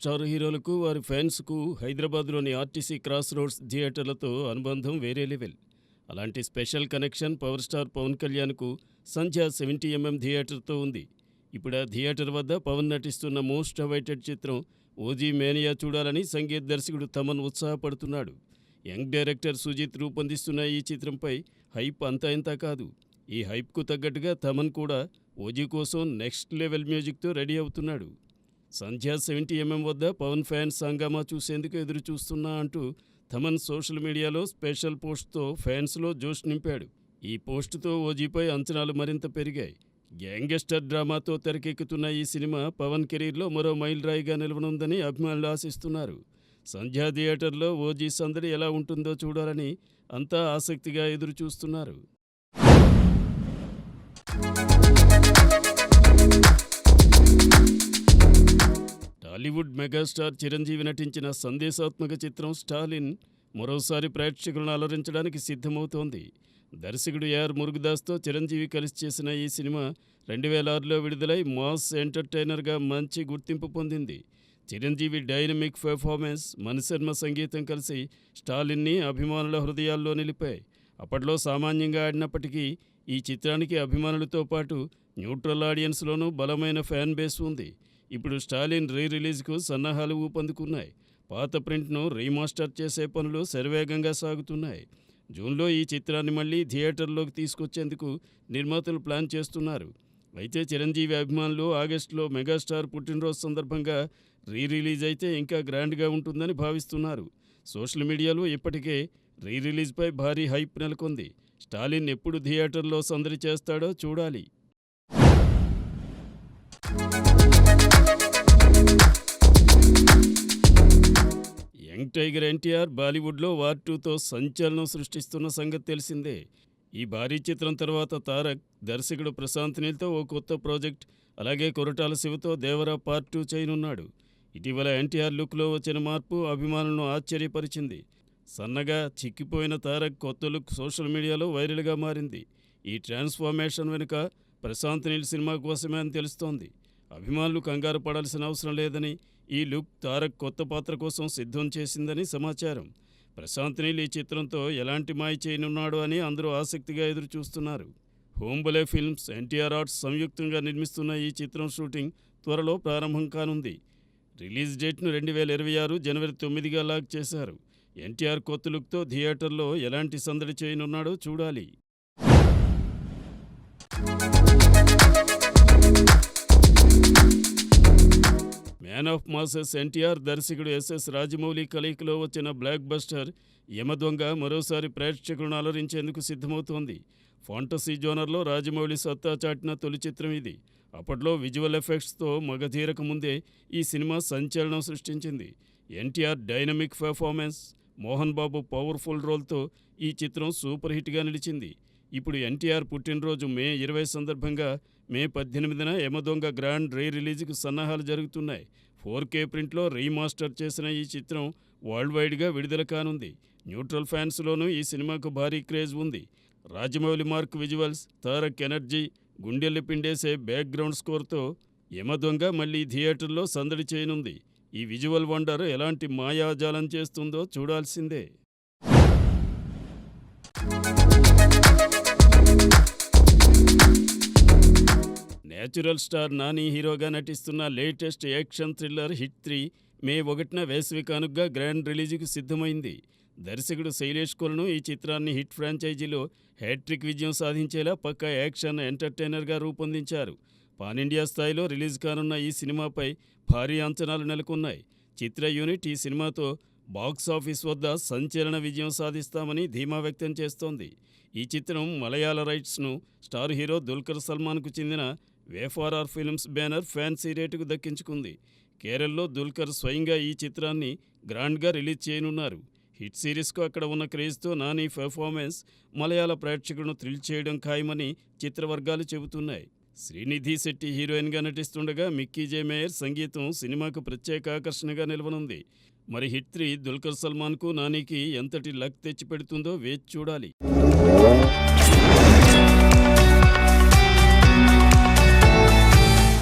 Star హీరోలకు, వారి ఫ్యాన్స్‌కు హైదరాబాద్‌లోని ఆర్టీసీ క్రాస్ రోడ్స్ థియేటర్లతో అనుబంధం వేరే లెవెల్. అలాంటి special connection power star Pawan కళ్యాణ్‌కు సంధ్య 70mm థియేటర్‌తో ఉంది. ఇప్పుడు ఆ థియేటర్ వద్ద పవన్ నటిస్తున్న మోస్ట్ అవైటెడ్ చిత్రం 'ఓజీ మేనియా' చూడాలని సంగీత దర్శకుడు తమన్ ఉత్సాహపడుతున్నాడు. యంగ్ డైరెక్టర్ సుజిత్ రూపొందిస్తున్న ఈ చిత్రంపై హైప్ అంతా ఇంతా కాదు. ఈ హైప్‌కు తగ్గట్టుగా తమన్ కూడా ఓజీ కోసం నెక్స్ట్ లెవెల్ మ్యూజిక్‌తో రెడీ అవుతున్నాడు. సంధ్య 70mm వద్ద పవన్ ఫ్యాన్స్ హంగామా చూసేందుకు ఎదురు చూస్తున్నా అంటూ తమన్ సోషల్ మీడియాలో స్పెషల్ పోస్ట్తో ఫ్యాన్స్లో జోష్ నింపాడు. ఈ పోస్టుతో ఓజీపై అంచనాలు మరింత పెరిగాయి. గ్యాంగ్స్టర్ డ్రామాతో తెరకెక్కుతున్న ఈ సినిమా పవన్ కెరీర్లో మరో మైలురాయిగా నిలవనుందని అభిమానులు ఆశిస్తున్నారు. సంధ్యా థియేటర్లో ఓజీ సందడి ఎలా ఉంటుందో చూడాలని అంతా ఆసక్తిగా ఎదురు చూస్తున్నారు. టాలీవుడ్ మెగాస్టార్ చిరంజీవి నటించిన సందేశాత్మక చిత్రం 'స్టాలిన్' మరోసారి ప్రేక్షకులను అలరించడానికి సిద్ధమవుతోంది. దర్శకుడు ఏఆర్ మురుగదాస్తో చిరంజీవి కలిసి చేసిన ఈ సినిమా 2006లో విడుదలై మాస్ ఎంటర్టైనర్గా మంచి గుర్తింపు పొందింది. చిరంజీవి డైనమిక్ పెర్ఫార్మెన్స్, మణిశర్మ సంగీతం కలిసి 'స్టాలిన్'ని అభిమానుల హృదయాల్లో నిలిపాయి. అప్పట్లో సామాన్యంగా ఆడినప్పటికీ ఈ చిత్రానికి అభిమానులతో పాటు న్యూట్రల్ ఆడియన్స్లోనూ బలమైన ఫ్యాన్ బేస్ ఉంది. ఇప్పుడు 'స్టాలిన్' రీ రిలీజ్కు సన్నాహాలు ఊపందుకున్నాయి. పాత ప్రింట్ను రీమాస్టర్ చేసే పనులు శరవేగంగా సాగుతున్నాయి. జూన్లో ఈ చిత్రాన్ని మళ్లీ థియేటర్లోకి తీసుకొచ్చేందుకు నిర్మాతలు ప్లాన్ చేస్తున్నారు. అయితే చిరంజీవి అభిమానులు ఆగస్టులో మెగాస్టార్ పుట్టినరోజు సందర్భంగా రీ రిలీజ్ అయితే ఇంకా గ్రాండ్గా ఉంటుందని భావిస్తున్నారు. సోషల్ మీడియాలో ఇప్పటికే రీ రిలీజ్పై భారీ హైప్ నెలకొంది. 'స్టాలిన్' ఎప్పుడు థియేటర్లో సందడి చేస్తాడో చూడాలి. యంగ్ టైగర్ ఎన్టీఆర్ బాలీవుడ్లో వార్ 2తో సంచలనం సృష్టిస్తున్న సంగతి తెలిసిందే. ఈ భారీ చిత్రం తర్వాత తారక్, దర్శకుడు ప్రశాంత్ నీల్తో ఓ కొత్త ప్రాజెక్ట్, అలాగే కొరటాల శివతో దేవరా పార్ట్ 2 చేయనున్నాడు. ఇటీవల ఎన్టీఆర్ లుక్లో వచ్చిన మార్పు అభిమానులను ఆశ్చర్యపరిచింది. సన్నగా చిక్కిపోయిన తారక్ కొత్త లుక్ సోషల్ మీడియాలో వైరల్గా మారింది. ఈ ట్రాన్స్ఫార్మేషన్ వెనుక ప్రశాంత్ నీల్ సినిమా కోసమే అని తెలుస్తోంది. అభిమానులు కంగారు పడాల్సిన అవసరం లేదని, ఈ లుక్ తారక్ కొత్త పాత్ర కోసం సిద్ధం చేసిందని సమాచారం. ప్రశాంత్ నీల్ ఈ చిత్రంతో ఎలాంటి మాయ చేయనున్నాడో అని అందరూ ఆసక్తిగా ఎదురు చూస్తున్నారు. హోంబలే ఫిల్మ్స్, ఎన్టీఆర్ ఆర్ట్స్ సంయుక్తంగా నిర్మిస్తున్న ఈ చిత్రం షూటింగ్ త్వరలో ప్రారంభం కానుంది. రిలీజ్ డేట్ను 2026 జనవరి 9గా లాక్ చేశారు. ఎన్టీఆర్ కొత్త లుక్తో థియేటర్లో ఎలాంటి సందడి చేయనున్నాడో చూడాలి. మ్యాన్ ఆఫ్ మాసెస్ ఎన్టీఆర్, దర్శకుడు ఎస్ఎస్ రాజమౌళి కలయికలో వచ్చిన బ్లాక్ బస్టర్ 'యమదొంగ' మరోసారి ప్రేక్షకులను అలరించేందుకు సిద్ధమవుతోంది. ఫాంటసీ జోనర్లో రాజమౌళి సత్తా చాటిన తొలి చిత్రం ఇది. అప్పట్లో విజువల్ ఎఫెక్ట్స్తో మగధీరకు ముందే ఈ సినిమా సంచలనం సృష్టించింది. NTR dynamic performance, Mohan Babu powerful రోల్తో ఈ చిత్రం సూపర్ హిట్గా నిలిచింది. ఇప్పుడు ఎన్టీఆర్ పుట్టినరోజు మే 20 సందర్భంగా మే 18న 'యమదొంగ' గ్రాండ్ రీ రిలీజ్కు సన్నాహాలు జరుగుతున్నాయి. 4K ప్రింట్లో రీమాస్టర్ చేసిన ఈ చిత్రం వరల్డ్ వైడ్గా విడుదల కానుంది. న్యూట్రల్ ఫ్యాన్స్లోనూ ఈ సినిమాకు భారీ క్రేజ్ ఉంది. Rajamouli mark visuals, Tarak energy, గుండెల్ని పిండేసే బ్యాక్గ్రౌండ్ స్కోర్తో 'యమదొంగ' మళ్లీ థియేటర్లో సందడి చేయనుంది. ఈ విజువల్ వండర్ ఎలాంటి మాయాజాలం చేస్తుందో చూడాల్సిందే. నేచురల్ స్టార్ నాని హీరోగా నటిస్తున్న లేటెస్ట్ యాక్షన్ థ్రిల్లర్ హిట్ 3 మే 1న వేసవి కానుకగా గ్రాండ్ రిలీజ్కు సిద్ధమైంది. దర్శకుడు శైలేష్ కొలను ఈ చిత్రాన్ని హిట్ ఫ్రాంచైజీలో హ్యాట్రిక్ విజయం సాధించేలా పక్కా యాక్షన్ ఎంటర్టైనర్గా రూపొందించారు. పాన్ ఇండియా స్థాయిలో రిలీజ్ కానున్న ఈ సినిమాపై భారీ అంచనాలు నెలకొన్నాయి. చిత్ర యూనిట్ ఈ సినిమాతో బాక్సాఫీస్ వద్ద సంచలన విజయం సాధిస్తామని ధీమా వ్యక్తం చేస్తోంది. ఈ చిత్రం మలయాళ రైట్స్ను స్టార్ హీరో దుల్కర్ సల్మాన్కు చెందిన వేఫార్ఆర్ ఫిల్మ్స్ బ్యానర్ ఫ్యాన్సీ రేటుకు దక్కించుకుంది. కేరళలో దుల్కర్ స్వయంగా ఈ చిత్రాన్ని గ్రాండ్గా రిలీజ్ చేయనున్నారు. హిట్ సిరీస్కు అక్కడ ఉన్న క్రేజ్తో నాని పెర్ఫార్మెన్స్ మలయాళ ప్రేక్షకులను థ్రిల్ చేయడం ఖాయమని చిత్రవర్గాలు చెబుతున్నాయి. శ్రీనిధి శెట్టి హీరోయిన్గా నటిస్తుండగా మిక్కీ జే మేయర్ సంగీతం సినిమాకు ప్రత్యేక ఆకర్షణగా నిలవనుంది. మరి హిట్ 3 దుల్కర్ సల్మాన్కు, నానికి ఎంతటి లక్ తెచ్చిపెడుతుందో వేచి చూడాలి.